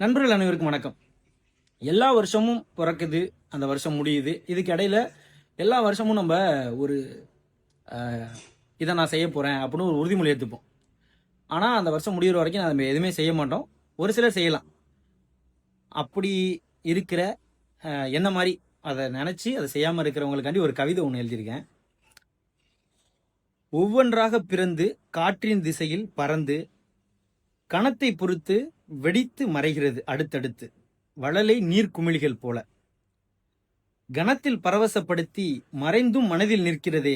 நண்பர்கள் அனைவருக்கும் வணக்கம். எல்லா வருஷமும் பிறக்குது, அந்த வருஷம் முடியுது. இதுக்கு இடையில எல்லா வருஷமும் நம்ம ஒரு இதை நான் செய்ய போறேன் அப்படின்னு ஒரு உறுதிமொழி எடுத்துப்போம். ஆனால் அந்த வருஷம் முடிகிற வரைக்கும் நம்ம எதுவுமே செய்ய மாட்டோம். ஒரு சிலர் செய்யலாம். அப்படி இருக்கிற என்ன மாதிரி அதை நினச்சி அதை செய்யாமல் இருக்கிறவங்களுக்காண்டி ஒரு கவிதை ஒன்று எழுதியிருக்கேன். ஒவ்வொன்றாக பிறந்து காற்றின் திசையில் பறந்து கணத்தை பொறுத்து வெடித்து மறைகிறது அடுத்தடுத்து வளலை நீர்க்குமிழிகள் போல. கணத்தில் பரவசப்படுத்தி மறைந்தும் மனதில் நிற்கிறதே,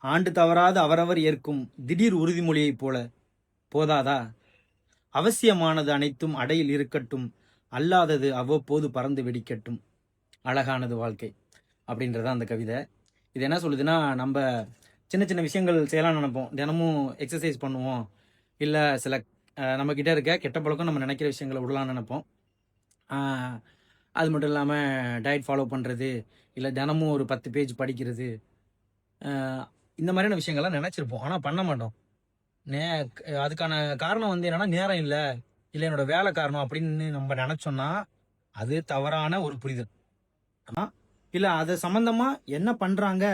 ஆண்டு தவறாத அவரவர் ஏற்கும் திடீர் உறுதிமொழியைப் போல. போதாதா? அவசியமானது அனைத்தும் அடையில் இருக்கட்டும், அல்லாதது அவ்வப்போது பறந்து வெடிக்கட்டும். அழகானது வாழ்க்கை அப்படின்றதான் அந்த கவிதை. இது என்ன சொல்லுதுன்னா, நம்ம சின்ன சின்ன விஷயங்கள் செய்யலாம்னு நினைப்போம். தினமும் எக்ஸசைஸ் பண்ணுவோம், இல்லை சில நம்ம கிட்ட இருக்க கெட்ட பழக்கம் நம்ம நினைக்கிற விஷயங்களை விடலாம்னு நினைப்போம். அது மட்டும் இல்லாமல் டயட் ஃபாலோ பண்ணுறது, இல்லை தினமும் ஒரு 10 பேஜ் படிக்கிறது, இந்த மாதிரியான விஷயங்கள்லாம் நினச்சிருப்போம். ஆனால் பண்ண மாட்டோம். அதுக்கான காரணம் என்னென்னா, நேரம் இல்லை, இல்லை என்னோட வேலை காரணம் அப்படின்னு நம்ம நினச்சோன்னா அது தவறான ஒரு புரிதல். இல்லை அதை சம்மந்தமாக என்ன பண்ணுறாங்க,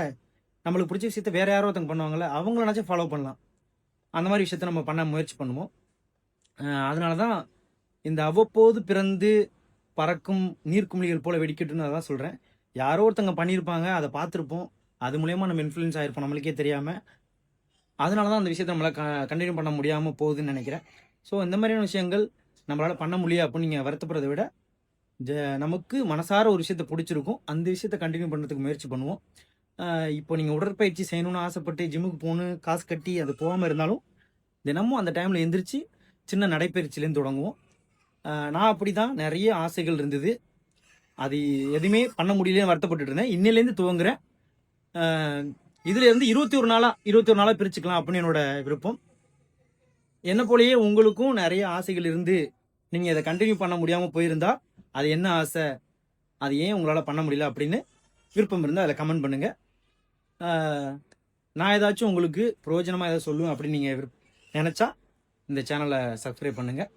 நம்மளுக்கு பிடிச்ச விஷயத்த வேறு யாரோ ஒருத்தங்க பண்ணுவாங்கள்ல, அவங்கள நினச்சி ஃபாலோ பண்ணலாம். அந்த மாதிரி விஷயத்த நம்ம பண்ண முயற்சி பண்ணுவோம். அதனால தான் இந்த அவ்வப்போது பிறந்து பறக்கும் நீர்க்குமிழிகள் போல வெடிக்கட்டும்னு அதான் சொல்கிறேன். யாரோ ஒருத்தங்க பண்ணியிருப்பாங்க, அதை பார்த்துருப்போம், அது மூலயமா நம்ம இன்ஃப்ளூயன்ஸ் ஆகிருப்போம் நம்மளுக்கே தெரியாமல். அதனால தான் அந்த விஷயத்தை நம்மளால் கண்டினியூ பண்ண முடியாமல் போகுதுன்னு நினைக்கிறேன். ஸோ இந்த மாதிரியான விஷயங்கள் நம்மளால் பண்ண முடியும் அப்படின்னு நீங்கள் வருத்தப்படுறதை விட, நமக்கு மனசார ஒரு விஷயத்தை பிடிச்சிருக்கும், அந்த விஷயத்தை கண்டினியூ பண்ணுறதுக்கு முயற்சி பண்ணுவோம். இப்போ நீங்கள் உடற்பயிற்சி செய்யணும்னு ஆசைப்பட்டு ஜிம்முக்கு போகணும் காசு கட்டி அது போகாமல் இருந்தாலும், தினமும் அந்த டைமில் எந்திரிச்சு சின்ன நடைப்பயிற்சியிலேருந்து தொடங்குவோம். நான் அப்படி தான் நிறைய ஆசைகள் இருந்தது, அது எதுவுமே பண்ண முடியலன்னு வருத்தப்பட்டு இருந்தேன். இன்னிலேருந்து துவங்குறேன். இதுலேருந்து 21 நாளாக பிரிச்சுக்கலாம் அப்படின்னு என்னோட விருப்பம். என்ன போலயே உங்களுக்கும் நிறைய ஆசைகள் இருந்து நீங்கள் இதை கண்டினியூ பண்ண முடியாமல் போயிருந்தா, அது என்ன ஆசை, அது ஏன் உங்களால் பண்ண முடியல அப்படின்னு விருப்பம் இருந்தால் அதில் கமெண்ட் பண்ணுங்கள். நான் ஏதாச்சும் உங்களுக்கு பிரயோஜனமாக ஏதாவது சொல்லுவேன் அப்படின்னு நீங்கள் நினச்சா இந்த சேனலை சப்ஸ்கிரைப் பண்ணுங்கள்.